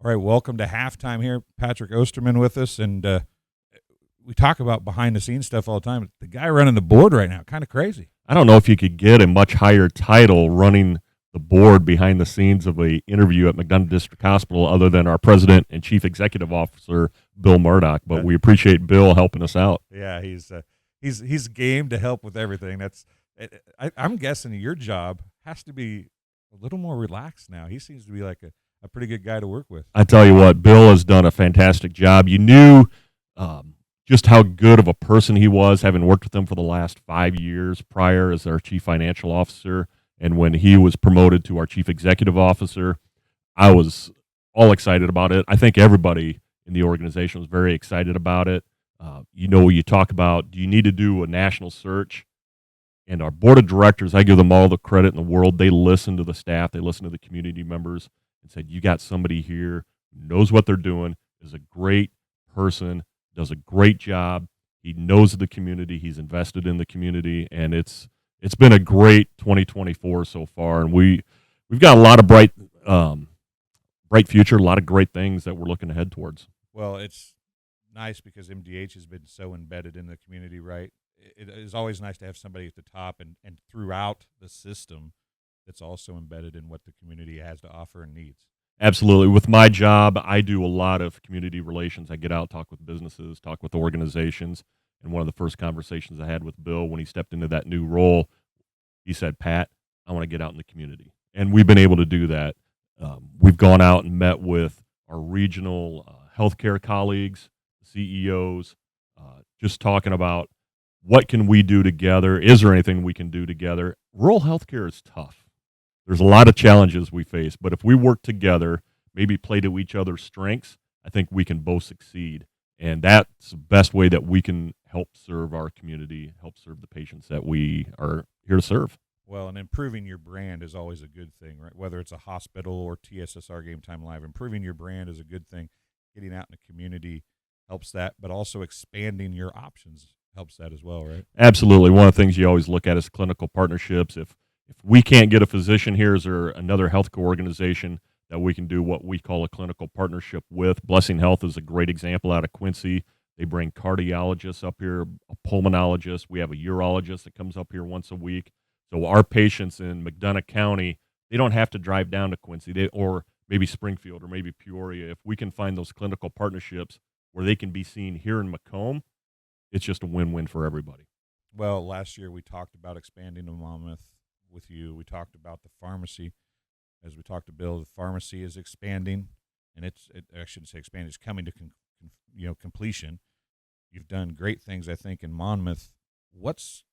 All right, welcome to halftime here. Patrick Osterman with us, and we talk about behind-the-scenes stuff all the time. The guy running the board right now, kind of crazy. I don't know if you could get a much higher title running the board behind the scenes of an interview at McDonough District Hospital other than our president and chief executive officer, Bill Murdoch. But we appreciate Bill helping us out. Yeah, he's game to help with everything. I'm guessing your job has to be a little more relaxed now. He seems to be like a pretty good guy to work with. I tell you what, Bill has done a fantastic job. You knew just how good of a person he was, having worked with him for the last 5 years prior as our chief financial officer. And when he was promoted to our chief executive officer, I was all excited about it. I think everybody in the organization was very excited about it. You talk about, do you need to do a national search? And our board of directors, I give them all the credit in the world. They listen to the staff. They listen to the community members and said, you got somebody here who knows what they're doing, is a great person, does a great job. He knows the community. He's invested in the community, and it's been a great 2024 so far. And we've got a lot of bright future, a lot of great things that we're looking ahead towards. Well, it's nice because MDH has been so embedded in the community, right? It is always nice to have somebody at the top and throughout the system that's also embedded in what the community has to offer and needs. Absolutely. With my job, I do a lot of community relations. I get out, talk with businesses, talk with organizations. And one of the first conversations I had with Bill when he stepped into that new role, he said, Pat, I want to get out in the community. And we've been able to do that. We've gone out and met with our regional healthcare colleagues, CEOs, just talking about what can we do together? Is there anything we can do together? Rural healthcare is tough. There's a lot of challenges we face, but if we work together, maybe play to each other's strengths, I think we can both succeed. And that's the best way that we can help serve our community, help serve the patients that we are here to serve. Well, and improving your brand is always a good thing, right? Whether it's a hospital or TSSR Game Time Live, improving your brand is a good thing. Getting out in the community helps that, but also expanding your options helps that as well, right? Absolutely. One of the things you always look at is clinical partnerships. If we can't get a physician here, is there another healthcare organization that we can do what we call a clinical partnership with? Blessing Health is a great example out of Quincy. They bring cardiologists up here, a pulmonologist. We have a urologist that comes up here once a week. So our patients in McDonough County, they don't have to drive down to Quincy or maybe Springfield or maybe Peoria. If we can find those clinical partnerships where they can be seen here in Macomb, it's just a win-win for everybody. Well, last year we talked about expanding to Monmouth with you. We talked about the pharmacy. As we talked to Bill, the pharmacy is expanding, and I shouldn't say expanding, it's coming to completion. You've done great things, I think, in Monmouth. What's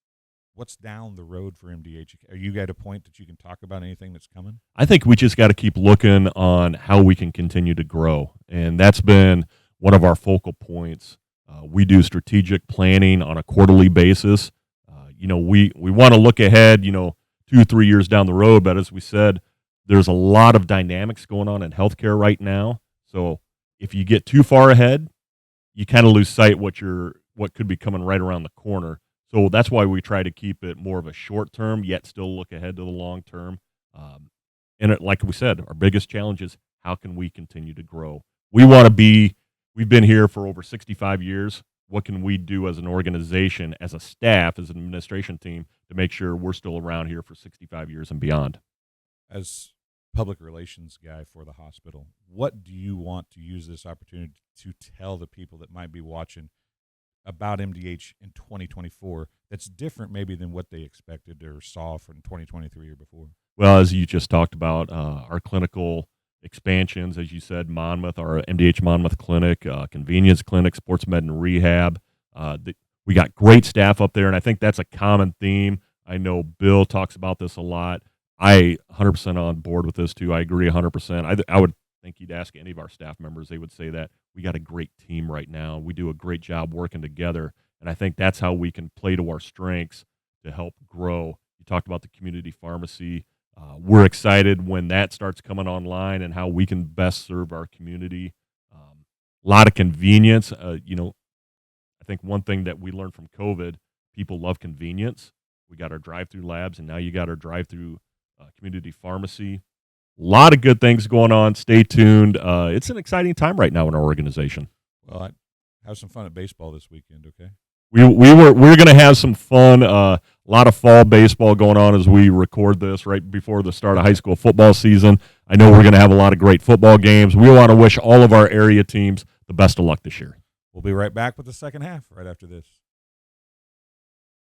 down the road for MDH? Are you at a point that you can talk about anything that's coming? I think we just got to keep looking on how we can continue to grow, and that's been one of our focal points. We do strategic planning on a quarterly basis. We want to look ahead, 2-3 years down the road, but as we said, there's a lot of dynamics going on in healthcare right now. So if you get too far ahead, you kind of lose sight what could be coming right around the corner. So that's why we try to keep it more of a short term, yet still look ahead to the long term. Like we said, our biggest challenge is how can we continue to grow? We've been here for over 65 years. What can we do as an organization, as a staff, as an administration team to make sure we're still around here for 65 years and beyond? As public relations guy for the hospital, what do you want to use this opportunity to tell the people that might be watching about MDH in 2024 that's different maybe than what they expected or saw from 2023 or before? Well, as you just talked about, our clinical expansions, as you said, Monmouth, our MDH Monmouth Clinic, convenience clinic, sports med and rehab. We got great staff up there, and I think that's a common theme. I know Bill talks about this a lot. I 100% on board with this too. I agree 100%. I would think you'd ask any of our staff members, they would say that we got a great team right now. We do a great job working together, and I think that's how we can play to our strengths to help grow. You talked about the community pharmacy. We're excited when that starts coming online and how we can best serve our community. A lot of convenience. I think one thing that we learned from COVID, people love convenience. We got our drive-through labs, and now you got our drive-through community pharmacy. A lot of good things going on. Stay tuned. It's an exciting time right now in our organization. Well, have some fun at baseball this weekend, okay? We're going to have some fun. A lot of fall baseball going on as we record this right before the start of high school football season. I know we're going to have a lot of great football games. We want to wish all of our area teams the best of luck this year. We'll be right back with the second half right after this.